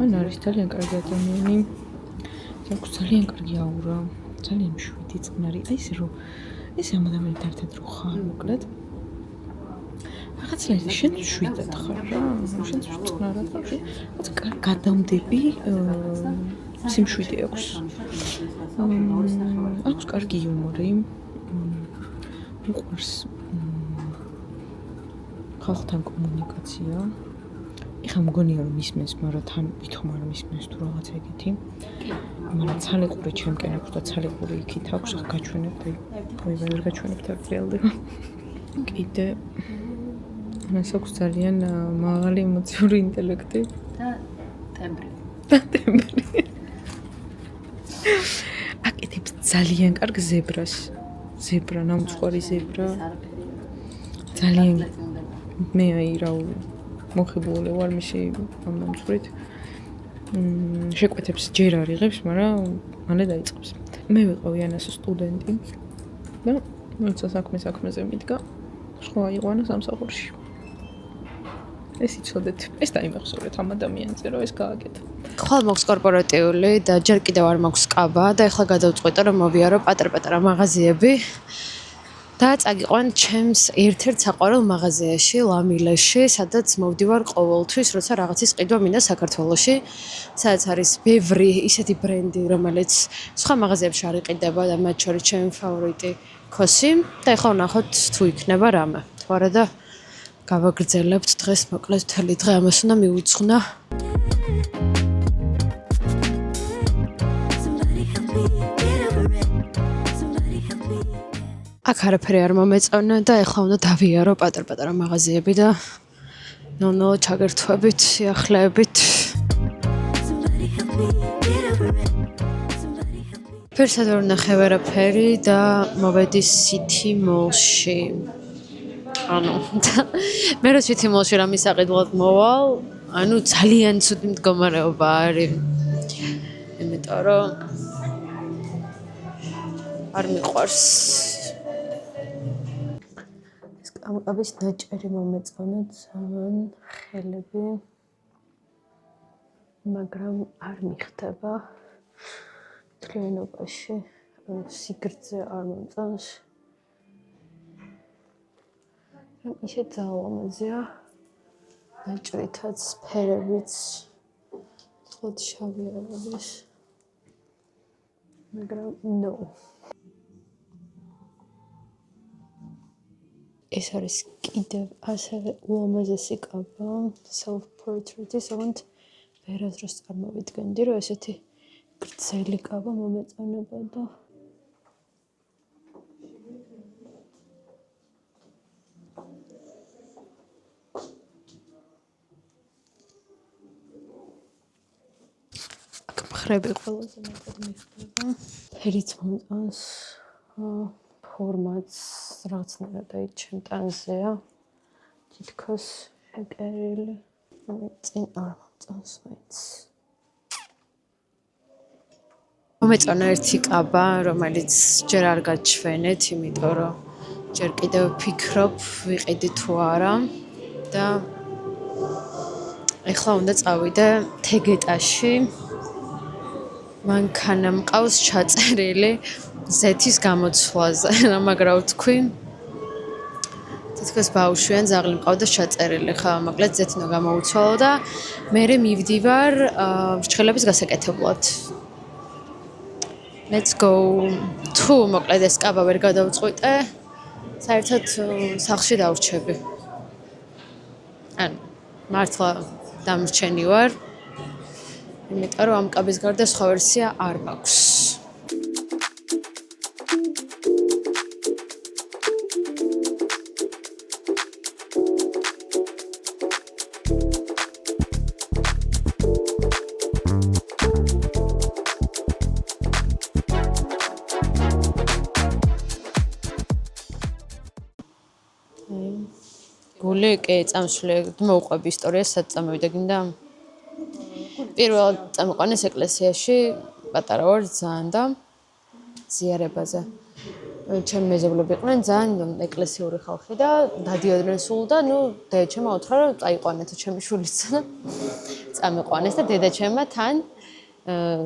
ან არის ძალიან კარგი ადამიანი აქვს ძალიან კარგი აურა ძალიან მშვიდი წყნარი აი ესე რომ ეს ამ ადამიანთან ერთად რო ხარ მოკლედ რაღაცნაირად შენ 7-ად ხარ რა. შენ წყნარად ხარ. გადამდები სიმშვიდე აქვს. აქვს კარგი იუმორი. უყვარს ხალხთან კომუნიკაცია. ეხლა მგონია რომ ისმენს, მაგრამ თან ვითომ არ მისმენს თუ რაღაც ეგეთი. მაგრამ ცალიყური ჩემკენ აქვს და ცალიყური იქით აქვს, ახ გაჩვენებთ, აი ვერ გაჩვენებთ არ ძლდება. კიდე მას აქვს ძალიან მაღალი ემოციური ინტელექტი და ტემბრი. აკეთებს ძალიან კარგ ზებრას. ზებრა, ნამცხვარი ზებრა. ძალიან მე აი რა მოხიბული ვარ მისი ამ ნამცხრით. შეკვეთებს ჯერ არ იღებს, მაგრამ მალე დაიწყებს. მე ვიყავი ანას სტუდენტი და როცა საქმეზე მიდგა, სხვა იყვანა სამსახურში. ეს იცოდეთ, ეს დაიმახსოვრეთ ამ ადამიანზე, რომ ეს გააკეთა. ხვალ მაქვს კორპორატიული და ჯერ კიდევ არ მაქვს კაბა და ეხლა გადავწყვიტე რომ მოვიარო პატარ-პატარა მაღაზიები და წაგიყვან ჩემს ერთ-ერთ საყვარელ მაღაზიაში, ლამილეში, სადაც მოვდივარ ყოველთვის, როცა რაღაცის ყიდვა მინდა საქართველოში, სადაც არის ბევრი ისეთი ბრენდი, რომელიც სხვა მაღაზიებში არ იყიდება და მათ შორის ჩემი ფავორიტი ქოსი და ეხლა ვნახოთ თუ იქნება რამე. თუ არა და გავაგრძელებთ დღეს, მოკლედ მთელი დღე ამას უნდა მივიძღვნა. აქ არაფერი არ მომეწონა და ეხლა უნდა დავიარო პატარ-პატარა მაღაზიები და ნონო ჩაგერთვებით, სიახლეებით. ფერსად ვერ ვნახე ვერაფერი და მოვედი City Mall-ში. ანუ მე რო City Mall-ში რამე საყიდვლად მოვალ, ანუ ძალიან ცუდი მდგომარეობა არის. იმიტომ რომ არ მიყვარს. ამყავს ნაჭერი მომეწონა ძალიან ხელები, მაგრამ არ მიხდება თლიანობაში, სიგრძე არ მომწონს. ისე ძალამაზია, ნაჭრითაც, ფერებიც, თლოდ შავი არ არის, მაგრამ no. ეს არის კიდევ ასევე ულამაზესი კაბა, self-portrait-ი, საგანთ ვერასდროს წარმოვიდგენდი, რომ ესეთი გრძელი კაბა მომეწონება და აქ მხრები ყველაზე მეტად მიხდება. ფერიც მომწონს, ფორმაც რაღაცნაირად აი ჩემ ტანზეა, თითქოს შეკერილი, წინ არ მომწონს მაინც. მომეწონა ერთი კაბა, რომელიც ჯერ არ გაჩვენეთ, იმიტომ რომ ჯერ კიდევ ვფიქრობ, ვიყიდი თუ არა და ეხლა უნდა წავიდე თეგეტაში. მანქანა მყავს ჩაწერილი ზეთის გამოცვლაზე, მაგრამ ვთქვი, თითქოს ბავშვიან ძაღლი მყავდა ჩაწერილი, ხა, მოკლედ ზეთი უნდა გამოუცვალო და მერე მივდივარ ფრჩხილების გასაკეთებლად. Let's go. თუ მოკლედ ეს კაბა ვერ გადავწყვიტე, საერთოდ სახლში დავრჩები. ანუ მართლა დამრჩენი ვარ. იმიტომ რომ ამ კაბის გარდა სხვა ვერსია არ მაქვს. გული კი წამსვლი მოუყვები ისტორიას სად წამოვიდა გინდა? პირველად წამოყვანეს ეკლესიაში, პატარა ვარ ძალიან და ზიარებაზე. ჩემი მეზობლები იყვნენ ძალიან ეკლესიური ხალხი და დადიოდნენ სულ და ნუ დედაჩემმა უთხრა რომ წაიყვანეთო ჩემი შვილიც და წამიყვანეს და დედაჩემმა თან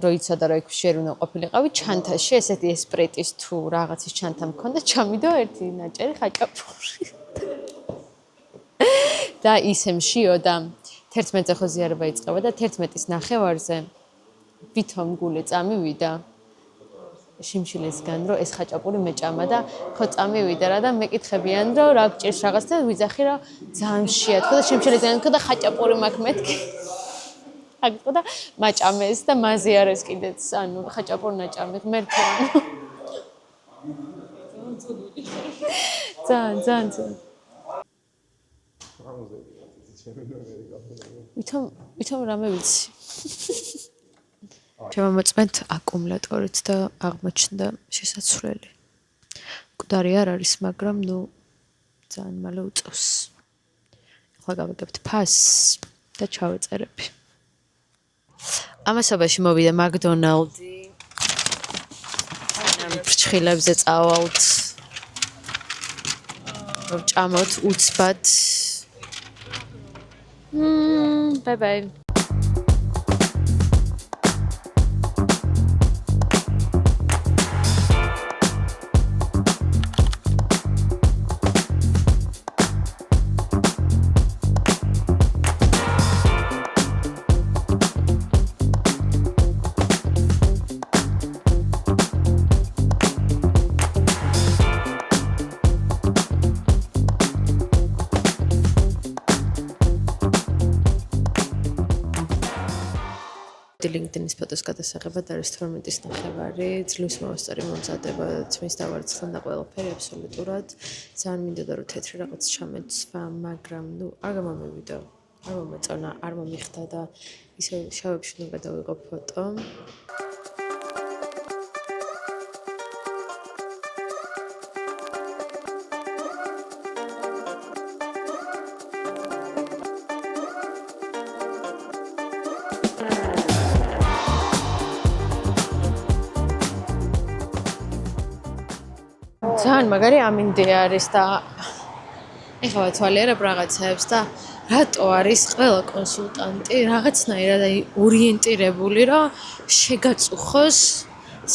რო იცოდა რომ იქ შენ უნდა ყოფილიყავი ჩანთაში ესეთი ესპრეტის თუ რაღაცის ჩანთა მქონდა ჩამიდო ერთი ნაჭერი ხაჭაპური. და ისე მშიო და 11-ზე ხო ზიარება იწყება და 11-ის ნახევარზე ვითომ გული წამივიდა შიმშილისგან რომ ეს ხაჭაპური მეჭამა და ხო წამივიდა რა და მეკითხებიან რომ რა გჭირს რაღაც და ვიძახი რომ ძალიან მშია თქო და შიმშილისგან თქო და ხაჭაპური მაქვს მეთქი აგიტყო და მაჭამეს და მაზიარეს კიდეც ანუ ხაჭაპური ნაჭამი ღმერთო ძალიან ვითომ რამე ვიცი შემომოწმეთ აკუმულატორით და აღმოჩნდა შესაცვლელი. მკვდარი არ არის, მაგრამ ნუ ძალიან მალე უწევს. ახლა გავიგებთ ფასს და ჩავეწერები. ამასობაში მოვიდა მაკდონალდი. ამ ფრჩხილებზე წავალთ. ვჭამოთ უცბად. Bye bye. LinkedIn-ის ფოტოს გადასაღებად არის 12-ის ნახევარი, ძლივს მონასტერი მომზადება, თმის დავარცხთან და ყველაფერი აბსოლუტურად. ძალიან მინდოდა რომ თეთრი რაღაც ჩამეცვა, მაგრამ ნუ არ გამომივიდა. არ მომეწონა, არ მომიხდა და ისე შავებში უნდა გადავიღო ფოტო. ძალიან მაგარი ამინდი არის და ეხლა ვათვალიერებ რაღაცებს და რატო არის ყველა კონსულტანტი რაღაცნაირად ორიენტირებული რომ შეგაწუხოს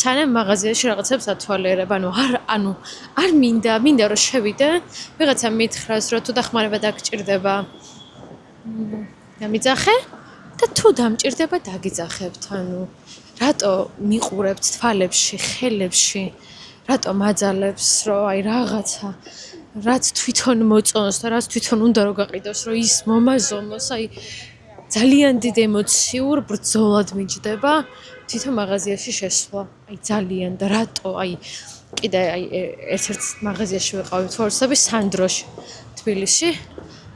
სანამ მაღაზიაში რაღაცებს ათვალიერებ ანუ არ მინდა რომ შევიდე ვიღაცა მითხრას რომ თუ დახმარება დაგჭირდება დამიძახე და თუ დამჭირდება დაგიძახებთ ანუ რატო მიყურებთ თვალებში ხელებში რატო მაძალებს რომ აი რაღაცა რაც თვითონ მოწონს და რაც თვითონ უნდა რომ გაყიდოს რომ ის მომაზომოს აი ძალიან დიდ ემოციურ ბრძოლად მიჯდება თვითონ მაღაზიაში შესვლა აი ძალიან და რატო აი კიდე აი ერთ-ერთ მაღაზიაში ვიყავით ვორსები სანდროში თბილისში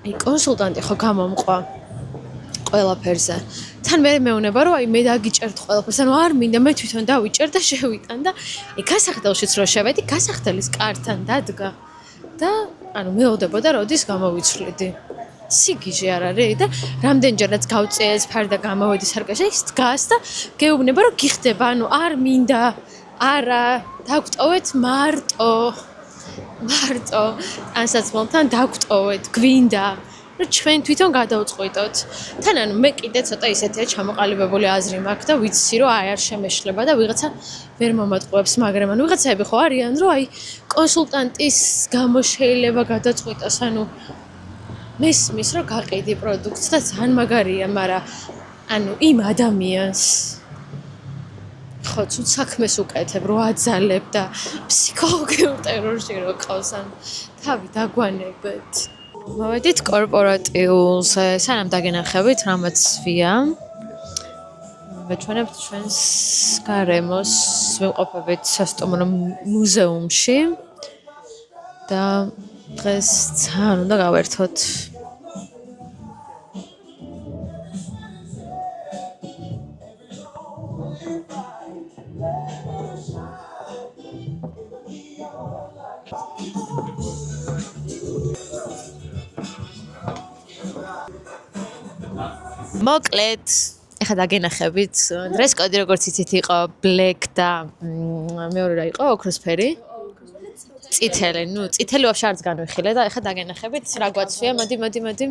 აი კონსულტანტი ხო გამომყვა ყველაფერზე თან მე მეუნება რომ აი მე დაგიჭერთ ყველაფერს ანუ არ მინდა მე თვითონ დავიჭერ და შევიტან და აი გასახდელშიც რო შევედი გასახდელის კარტთან დადგა და ანუ მეოდებოდა როდის გამოვიცვლიდი სიგიჟე არ არის და რამდენჯერაც გავწიეს ფარდა გამოვედი სარკაში ის დგას და გეუბნება რომ გიხდება ანუ არ მინდა არა დაგვტოვეთ მარტო ანსაცმელთან დაგვტოვეთ გვინდა რომ ჩვენ თვითონ გადავწყვიტოთ. თან ანუ მე კიდე ცოტა ისეთია ჩამოყალიბებული აზრი მაქვს და ვიცი რომ აი არ შემეშლება და ვიღაცა ვერ მომატყუებს, მაგრამ ანუ ვიღაცები ხო არიან რომ აი კონსულტანტის გამო შეიძლება გადაწყვიტოს, ანუ მესმის რომ გაყიდი პროდუქტს და ძალიან მაგარია, მაგრამ ანუ იმ ადამიანს ხო თუ საქმეს უკეთებ რომ აძალებ და ფსიქოლოგიურ ტერორში რო ყავს ან თავი დაგვანებეთ. მოვედით კორპორატიულზე, სანამ დაგენახებით, რამაც ვია. ვეჩვენებთ ჩვენს გარემოს, ვიმყოფებით სასტუმრო მუზეუმში და დღეს ძალიან უნდა გავერთოთ. მოკლედ, ეხლა დაგენახებით, დღეს კოდი როგორც იცით იყო black და მეორე რა იყო, ოქროსფერი. წითელი, ნუ წითელი ვაფშე არც განვიხილე და ეხლა დაგენახებით, რა გვაცვია, მოდი.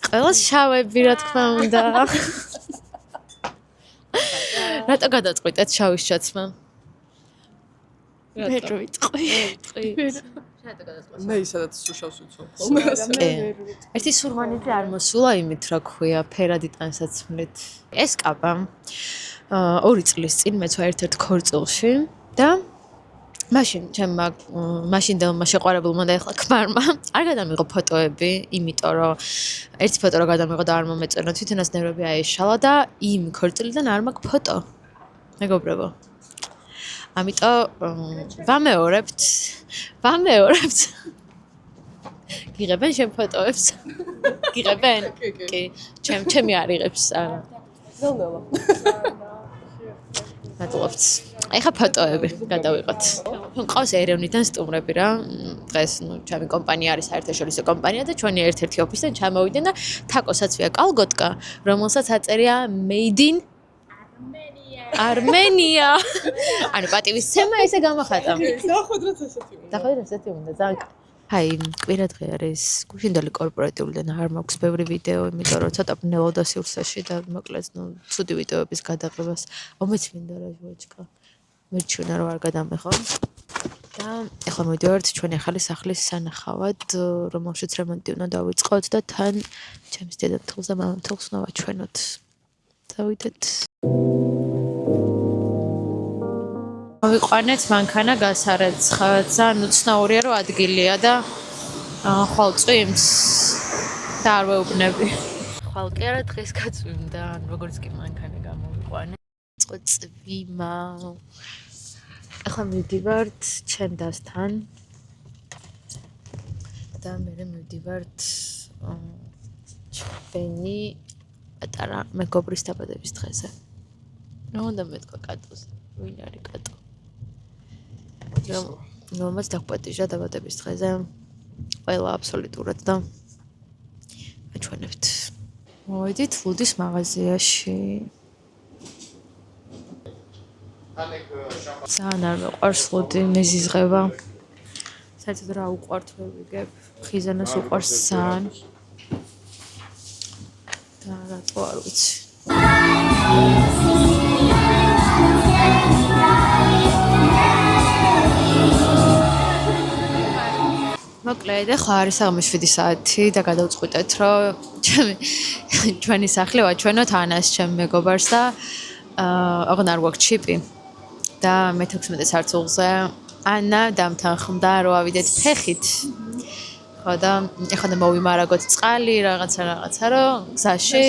ყველას შავები, რა თქმა უნდა. რატო გადაწყვიტეთ შავის ჩაცმა? ვერ ვიტყვი. მე ისაც სუშავს ვიცნობ ხოლმე. ერთი სურვანიძე არ მოსულა იმით, რა ქვია, ფერადი ტანსაცმლით. ეს კაბა 2 წლის წინ მეც ვარ ერთ-ერთ ქორწილში და მაშინდელმა შეყვარებულმა და ეხლა ქმარმა არ გადამიღო ფოტოები, იმიტომ რომ ერთი ფოტო რა გადამიღო და არ მომეწონა, თვითონაც ნერვები აეშალა და იმ ქორწილიდან არ მაქვს ფოტო. მეგობრებო. ამიტომ ვამეორებთ. გიღებენ შენ ფოტოებს? გიღებენ? კი. ჩემი არ იღებს. ნელ-ნელა. მადლობთ. ეხა ფოტოები გადავიღოთ. მყავს ერევნიდან სტუმრები რა. დღეს ჩემი კომპანია არის საერთაშორისო კომპანია და ჩვენი ერთ-ერთი ოფისიდან ჩამოვიდნენ და თაკოსაც ვია კალგოტკა, რომელსაც აწერია Made in Armenia. ანუ პატივისცემა ესე გამახატა. დახვედროთ ესეთი უნდა. დახვედროთ ესეთი უნდა ძალიან. აი, კვირა დღე არის გუშინდელი კორპორატიულიდან არ მაქვს ბევრი ვიდეო, იმიტომ რომ ცოტა ბნელოდა სივრცეში და მოკლედ, ცუდი ვიდეოების გადაღებას. ომეც მინდა რა ჟუაჭკა. მერჩვენა რომ არ გადამეხო. და ეხლა მოვიდივართ ჩვენი ახალი სახლის სანახავად, რომელშიც რემონტი უნდა დავიწყოთ და თან ჩემს დედამთილს და მამამთილს უნდა ვაჩვენოთ. დავიდეთ. მოვიყვანეთ მანქანა გასარეცხად. ძალიან უცნაურია რომ ადგილია და ხვალ წვიმს და არ ვეუბნები. ხვალ კი არა დღეს გაწვიმდა, როგორც კი მანქანა გამოვიყვანე. წყო წვიმა. ახლა მივდივართ ჩენდასთან და მე მივდივართ ჩვენი პატარა მეგობრის დაბადების დღეზე. რა უნდა მეთქვა კატოს? ვინ არის კატო? რომელმაც დაგპატიჟა დაბადების დღეზე ყველა აბსოლუტურად და აჩვენებთ. მოვედით ლუდის მაღაზიაში. ძალიან არ მეყვარს ლუდი, მეზიზღება. საერთოდ რა უყვართ ვერ ვიგებ. ხიზანას უყვარს ძალიან. და რატო არ ვიცი. მოკლედ, ახლა არის საღამოს 7 საათი და გადავწყვიტეთ, რომ ჩვენი სახლი ვაჩვენოთ ანას, ჩემ მეგობარს და აღარ არ გვაქვს ჩიპი. და მე-16 სართულზე ანა დამთანხმდა რომ ავიდეთ ფეხით. ხო და ეხლა და მოვიმარაგოთ წყალი, რაღაცა, რომ გზაში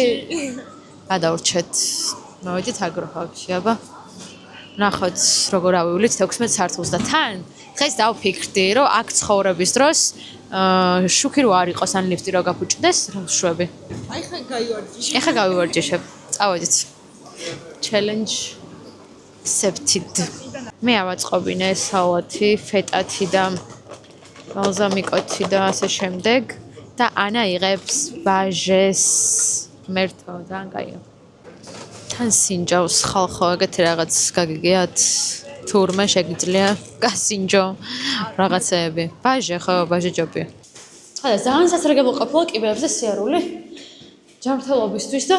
გადავრჩეთ. მოვიდით აგროჰავში, აბა. ნახოთ როგორ ავივლით 16 სართულს და თან დღეს დავფიქრდი, რომ აქ ცხოვრების დროს შუქი რო არ იყოს ან ლიფტი რო გაფუჭდეს, რა ვშვები. აი ხა გაივარჯიშე. ეხა გავივარჯიშებ. წავედით. Challenge accepted. მე ავაწყობინე სალათი, ფეტათი და ბალზამიკოთი და ასე შემდეგ და ანა იღებს ბაჟეს. მერთო ძალიან კაია. თან სინჯავს ხალხო ეგეთი რაღაც გაგიგიათ თურმე შეგიძლია გასინჯო რაღაცეები. ბაჟე ხო, ბაჟე ჯობია. ხადა ძალიან სასარგებლო ყოფილა კიბეებზე სიარული ჯანმრთელობისთვის და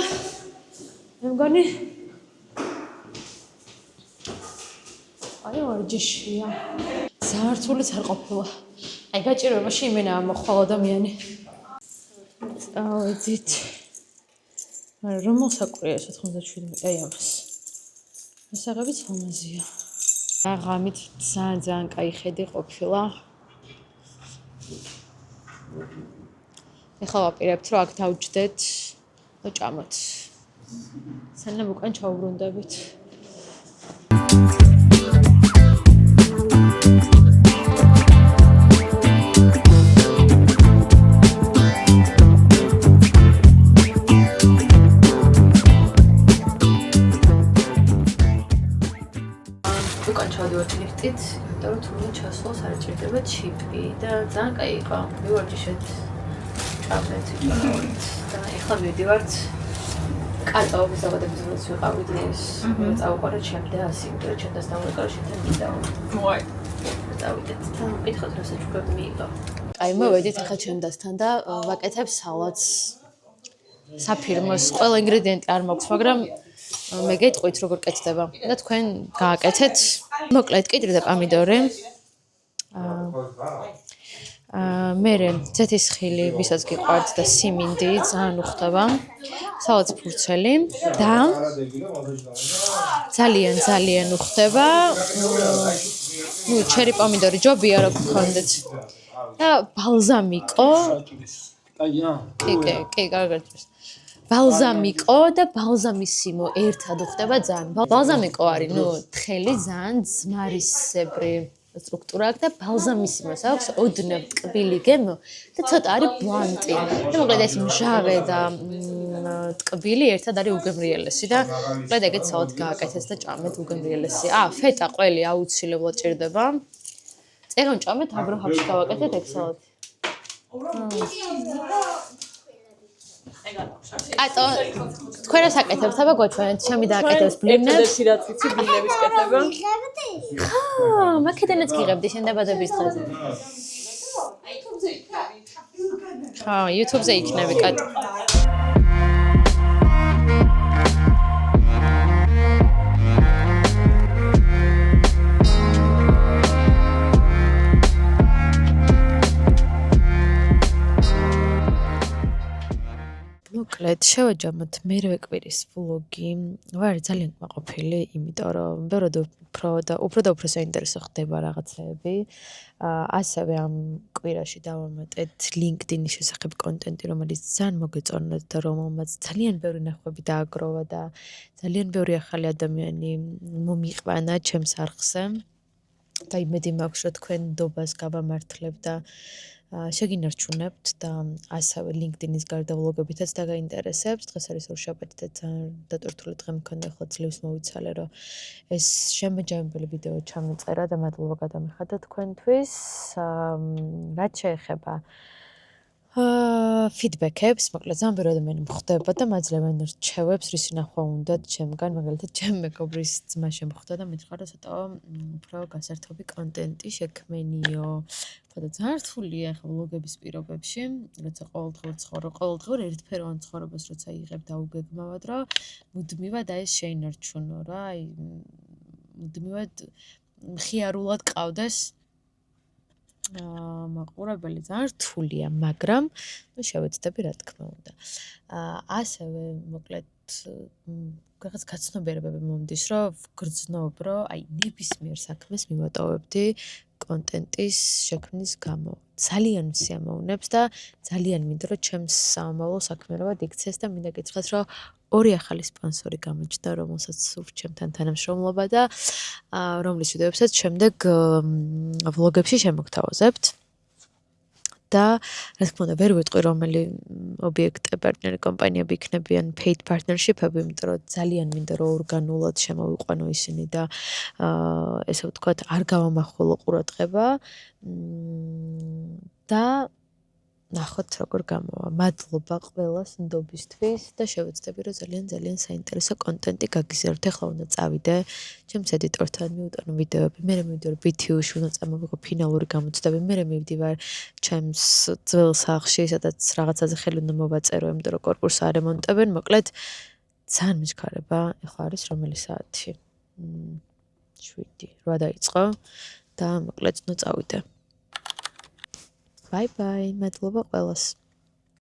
მე მგონი აი ვარჯიშია. ზართულიც არ ყოფილა. აი გაჭირვებაში იმენაა მოხვალ ადამიანი. წავედით. მაგრამ რომ მოსაკვირია 97 აი ამას. მოსაღებიც ამაზია. აღამით ძალიან კაი ხედი ყოფილა. ეხლა ვაპირებთ რომ აქ დავჯდეთ და ჭამოთ. სანამ უკან ჩაუბრუნდებით. უკან ჩავდივართ ლიფტით, იმიტომ რომ თურმე ჩასვლას არ ჭირდება ჩიპი და ძალიან კაი იყო. მივარჯიშეთ. ჭამეთ და ეხლა მივდივართ კატოების დაბადების დღეს ვიყავით ეს. წავუყარა ჩემდა ასიმდრო, ჩემდას დავუყარა შენთან მიდაო. მოაი. დავიდეთ. თან მკითხოთ რა საჩუქრები მიიღო. აი მოვედით ახლა ჩემდასთან და ვაკეთებ სალატს. საფირმოს ყველა ინგრედიენტი არ მაქვს, მაგრამ მე გეტყვით როგორ კეთდება და თქვენ გააკეთეთ. მოკლედ კიდრი და პომიდორი. მერე ზეთისხილი, ვისაც გიყვართ და siminди ძალიან უხდება. სალაც ფურცელი და ძალიან უხდება. ნუ ჩერი პომიდორი ჯობია რო გქონდეთ. და ბალზამიკო. კი, კარგად. ბალზამიკო და ბალზამისიმო ერთად უხდება ძალიან. ბალზამიკო არის, ნუ თხელი ძალიან ძმარისებრი სტრუქტურა აქვს და ბალზამისიმოს აქვს ოდნავ ტკბილი გემო და ცოტა არის ბლანტი. და მოკლედ ეს მჟავე და ტკბილი ერთად არის უგემრიელესი და მოკლედ ეგეც სალათ გააკეთეთ და ჭამეთ უგემრიელესი. ფეტა ყველი აუცილებლად ჭირდება. წერონ ჭამეთ აბროჰავში გავაკეთეთ ეგ სალათი. კატო, თქვენ რას აკეთებთ? აბა გვაჩვენეთ, ჩემი დააკეთებს ბლინებს. ერთადერთი რაც ვიცი ბლინების კეთება. მაქედანაც გიღებდი შენდაბადების დღეზე. YouTube-ზე იქნები კატო. მოკლედ შევაჯამოთ მერვე კვირის ვლოგი. ვარ ძალიან კმაყოფილი, იმიტომ რომ უფრო და უფრო საინტერესო ხდება რაღაცეები. ასევე ამ კვირაში დავამატეთ LinkedIn-ის შესახებ კონტენტი, რომელიც ძალიან მოგეწონათ და რომელმაც ძალიან ბევრი ნახვები დააგროვა და ძალიან ბევრი ახალი ადამიანი მომიყვანა ჩემს არხზე. და იმედი მაქვს, რომ თქვენ ნდობას გავამართლებ და შეგინარჩუნებთ და ასევე LinkedIn-ის გარდა ვლოგებითაც დაგაინტერესებთ. დღეს არის ორშაბათი და ძალიან დატვირთული დღე მქონდა, ახლა ძლივს მოვიცალე, რომ ეს შემაჯამებელი ვიდეო ჩამოწერა და მადლობა გადამეხადა თქვენთვის. რაც შეეხება ფიდბექებს, მოკლედ ძალიან ბევრი ადამიანი მხვდება და მაძლევენ რჩევებს, რის ნახვა უნდათ ჩემგან, მაგალითად ჩემ მეგობრის ძმა შემხვდა და მითხრა, რომ ცოტა უფრო გასართობი კონტენტი შექმენიო. და ძალიან რთულია ახლა ვლოგების პირობებში, როცა ყოველდღიურ ერთფეროვან ცხოვრებას როცა იღებ და უგეგმავად, რომ მუდმივად ეს შეინარჩუნო რა, მუდმივად მხიარულად ყავდეს მაყურებელი. ძალიან რთულია, მაგრამ შევეცდები რა თქმა უნდა. ასევე მოკლედ რაღაც გაცნობიერებები მომდის, რომ ვგრძნობ, რომ ნებისმიერ საქმეს მივატოვებდი კონტენტის შექმნის გამო. ძალიან სიამოვნებს და ძალიან მინდა, რომ ჩემს სამომავლო საქმიანობად იქცეს და მინდა გითხრათ, რომ ორი ახალი სპონსორი გამოჩნდა, რომელსაც სურთ ჩემთან თანამშრომლობა და რომლის ვიდეოებსაც შემდეგ ვლოგებში შემოგთავაზებთ. და რა თქმა უნდა ვერ ვიტყვი რომელი ობიექტი პარტნიორი კომპანიები იქნებიან paid partnership-ები, იმიტომ რომ ძალიან მინდა რომ ორგანულად შემოვიყვანო ისინი და ესე ვთქვათ არ გავამახვილო ყურადღება და ნახოთ როგორ გამოვა. მადლობა ყველას ნდობისთვის და შევეცდები რომ ძალიან საინტერესო კონტენტი გაგიზარდოთ. ახლა უნდა წავიდე ჩემს ედიტორთან მივუტანო ვიდეოები. მე მივიდოდი BTU-ში უნდა წამოვიღო ფინალური გამოცდები. მე მივდივარ ჩემს ძველ სახლში, სადაც რაღაცაზე ხელი უნდა მოვაწერო, იმიტომ რომ კორპუსს არემონტებენ. მოკლედ ძალიან მიჩქარება. ახლა არის რომელი საათი? 7 დაიწყო და მოკლედ უნდა წავიდე. Bye bye, მადლობა ყველას.